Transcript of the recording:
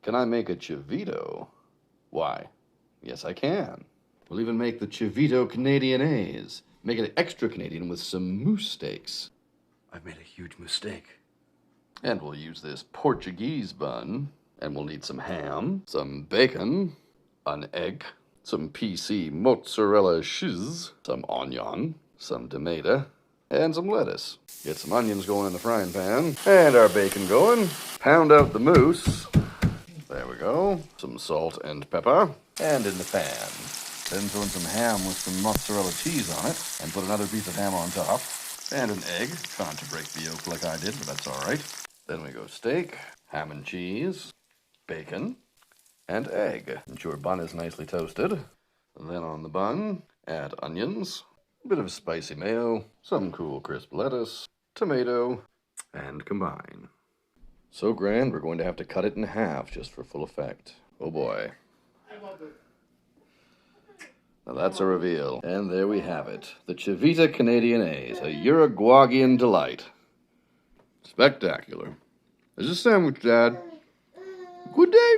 Can I make a Chivito? Why, yes I can. We'll even make the Chivito Canadiense. Make it extra Canadian with some moose steaks. I've made a huge mistake. And we'll use this Portuguese bun. And we'll need some ham, some bacon, an egg, some PC mozzarella cheese, some onion, some tomato, and some lettuce. Get some onions going in the frying pan, and our bacon going. Pound out the moose. There we go. Some salt and pepper, and in the pan. Then throw in some ham with some mozzarella cheese on it, and put another piece of ham on top, and an egg. Try not to break the yolk like I did, but that's all right. Then we go steak, ham and cheese, bacon, and egg. Ensure bun is nicely toasted. Then on the bun, add onions, a bit of spicy mayo, some cool crisp lettuce, tomato, and combine. So grand, we're going to have to cut it in half just for full effect. Oh boy. Now that's a reveal. And there we have it. The Chivito Canadiense, a Uruguayan delight. Spectacular. Is this a sandwich, Dad? Good day.